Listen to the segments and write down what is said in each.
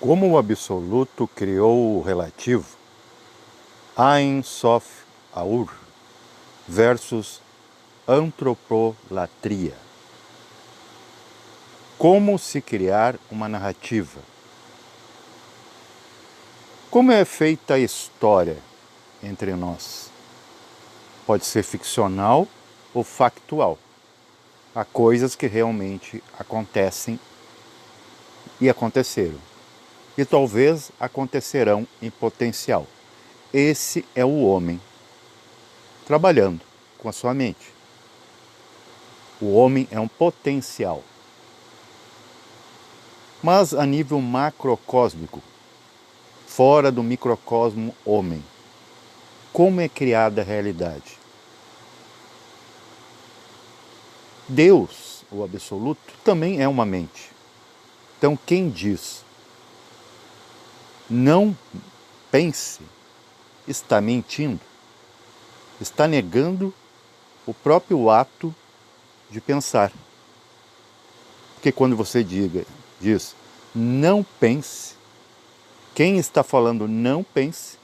Como o absoluto criou o relativo, Ein Sof Aur versus antropolatria. Como se criar uma narrativa? Como é feita a história entre nós? Pode ser ficcional ou factual. Há coisas que realmente acontecem e aconteceram. E talvez acontecerão em potencial. Esse é o homem trabalhando com a sua mente. O homem é um potencial. Mas a nível macrocósmico, fora do microcosmo homem, como é criada a realidade? Deus, o absoluto, também é uma mente. Então quem diz não pense, está mentindo, está negando o próprio ato de pensar. Porque quando você diz não pense, quem está falando não pense,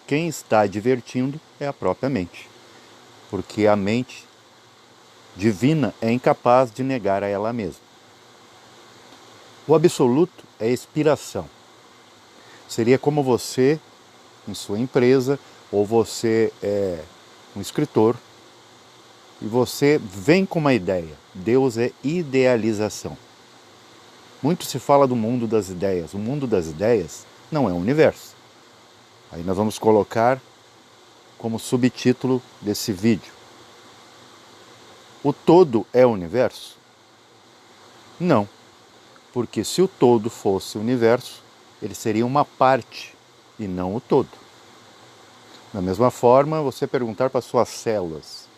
quem está advertindo é a própria mente. Porque a mente divina é incapaz de negar a ela mesma. O absoluto é expiração. Seria como você, em sua empresa, ou você é um escritor, e você vem com uma ideia. Deus é idealização. Muito se fala do mundo das ideias. O mundo das ideias não é o universo. Aí nós vamos colocar como subtítulo desse vídeo: o todo é o universo? Não, porque se o todo fosse o universo, ele seria uma parte e não o todo. Da mesma forma, você perguntar para suas células: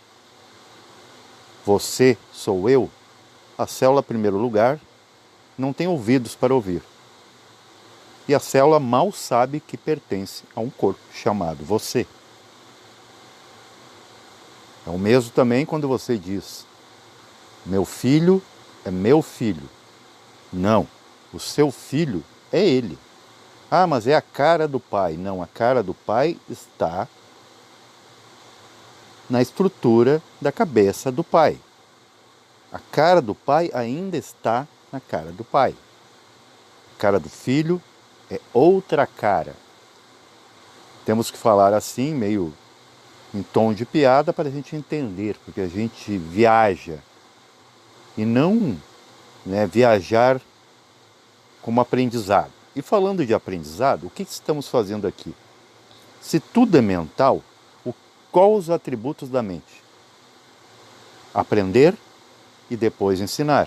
você sou eu? A célula, em primeiro lugar, não tem ouvidos para ouvir. E a célula mal sabe que pertence a um corpo chamado você. É o mesmo também quando você diz: meu filho é meu filho. Não, o seu filho é ele. Ah, mas é a cara do pai. Não, a cara do pai está na estrutura da cabeça do pai. A cara do pai ainda está na cara do pai. A cara do filho é outra cara. Temos que falar assim, meio em tom de piada, para a gente entender, porque a gente viaja. E não viajar como aprendizado. E falando de aprendizado, o que estamos fazendo aqui? Se tudo é mental, quais os atributos da mente? Aprender e depois ensinar.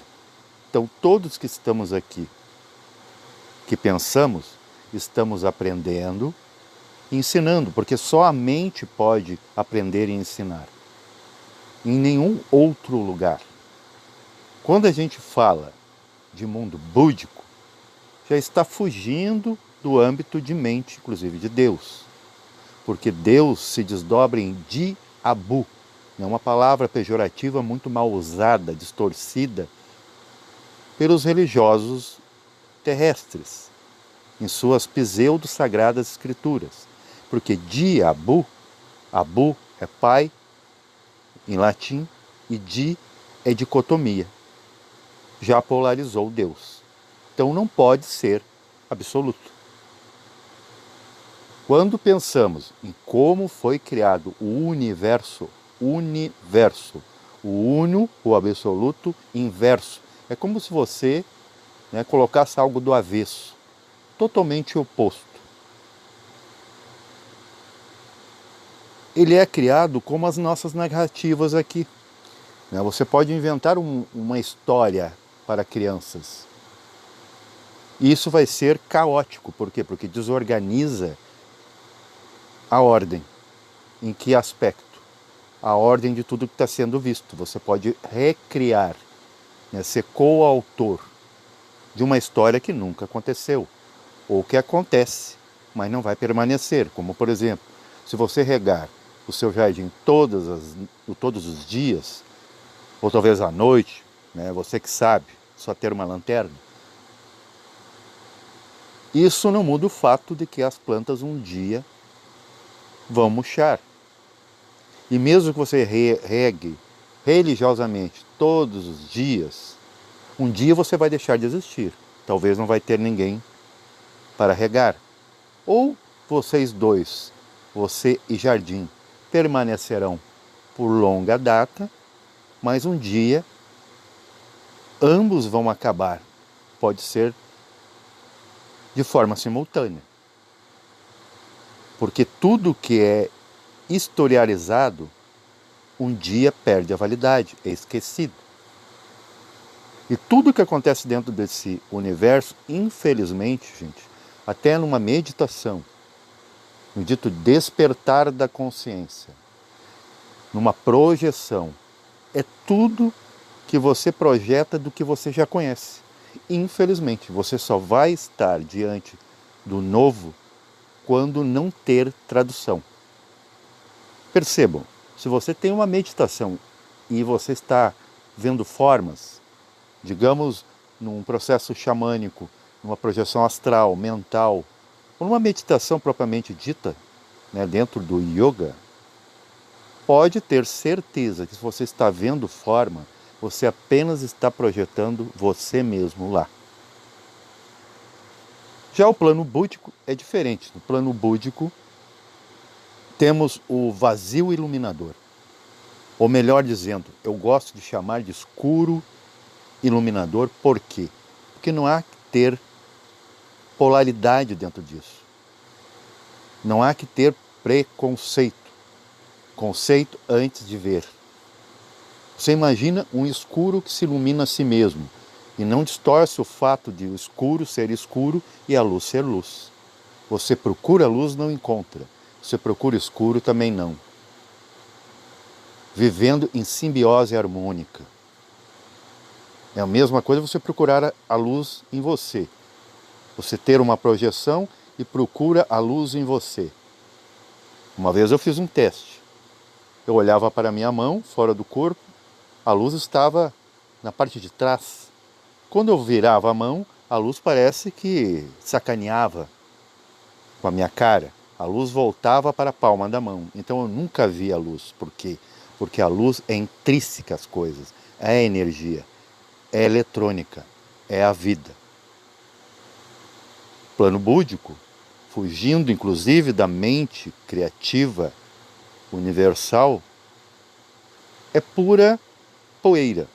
Então todos que estamos aqui, que pensamos, estamos aprendendo e ensinando, porque só a mente pode aprender e ensinar. Em nenhum outro lugar. Quando a gente fala de mundo búdico, já está fugindo do âmbito de mente, inclusive de Deus. Porque Deus se desdobra em diabu. É uma palavra pejorativa muito mal usada, distorcida pelos religiosos terrestres, em suas pseudo-sagradas escrituras. Porque diabu, abu é pai, em latim, e di é dicotomia. Já polarizou Deus. Então não pode ser absoluto. Quando pensamos em como foi criado o universo, o uno, o absoluto, inverso. É como se você colocasse algo do avesso, totalmente oposto. Ele é criado como as nossas narrativas aqui. Você pode inventar uma história para crianças. E isso vai ser caótico. Por quê? Porque desorganiza a ordem. Em que aspecto? A ordem de tudo que está sendo visto. Você pode recriar, ser coautor de uma história que nunca aconteceu. Ou que acontece, mas não vai permanecer. Como, por exemplo, se você regar o seu jardim todos os dias, ou talvez à noite, você que sabe, só ter uma lanterna, Isso não muda o fato de que as plantas um dia vão murchar. E mesmo que você regue religiosamente todos os dias, um dia você vai deixar de existir. Talvez não vai ter ninguém para regar. Ou vocês dois, você e Jardim, permanecerão por longa data, mas um dia ambos vão acabar. Pode ser de forma simultânea. Porque tudo que é historiarizado, um dia perde a validade, é esquecido. E tudo que acontece dentro desse universo, infelizmente, gente, até numa meditação, no dito despertar da consciência, numa projeção, é tudo que você projeta do que você já conhece. Infelizmente, você só vai estar diante do novo quando não ter tradução. Percebam, se você tem uma meditação e você está vendo formas, digamos, num processo xamânico, numa projeção astral, mental, ou numa meditação propriamente dita, né, dentro do yoga, pode ter certeza que se você está vendo forma, você apenas está projetando você mesmo lá. Já o plano búdico é diferente. No plano búdico, temos o vazio iluminador. Ou melhor dizendo, eu gosto de chamar de escuro iluminador. Por quê? Porque não há que ter polaridade dentro disso. Não há que ter preconceito. Conceito antes de ver. Você imagina um escuro que se ilumina a si mesmo e não distorce o fato de o escuro ser escuro e a luz ser luz. Você procura a luz, não encontra. Você procura escuro, também não. Vivendo em simbiose harmônica. É a mesma coisa você procurar a luz em você. Você ter uma projeção e procura a luz em você. Uma vez eu fiz um teste. Eu olhava para a minha mão, fora do corpo, a luz estava na parte de trás. Quando eu virava a mão, a luz parece que sacaneava com a minha cara. A luz voltava para a palma da mão. Então eu nunca vi a luz. Por quê? Porque a luz é intrínseca às coisas. É energia. É eletrônica. É a vida. Plano búdico, fugindo inclusive da mente criativa universal, é pura poeira.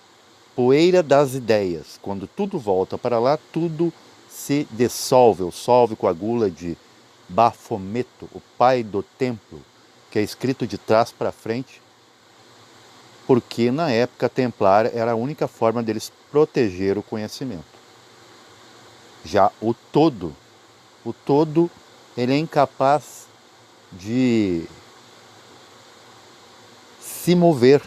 Poeira das ideias. Quando tudo volta para lá, tudo se dissolve, ou solve, coagula de Bafometo, o pai do templo, que é escrito de trás para frente, porque na época templar era a única forma deles proteger o conhecimento. Já o todo, ele é incapaz de se mover.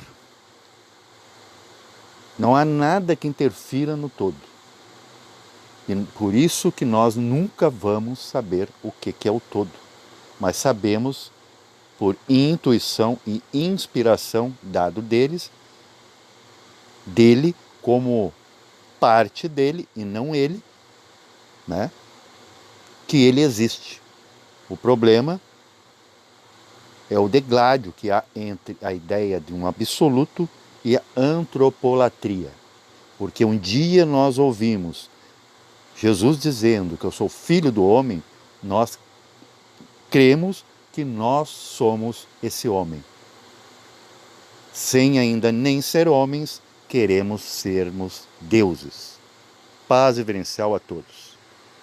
Não há nada que interfira no todo. E por isso que nós nunca vamos saber o que é o todo. Mas sabemos, por intuição e inspiração dado dele como parte dele e não ele, né? Que ele existe. O problema é o degládio que há entre a ideia de um absoluto e a antropolatria. Porque um dia nós ouvimos Jesus dizendo que eu sou filho do homem, nós cremos que nós somos esse homem. Sem ainda nem ser homens, queremos sermos deuses. Paz reverencial a todos.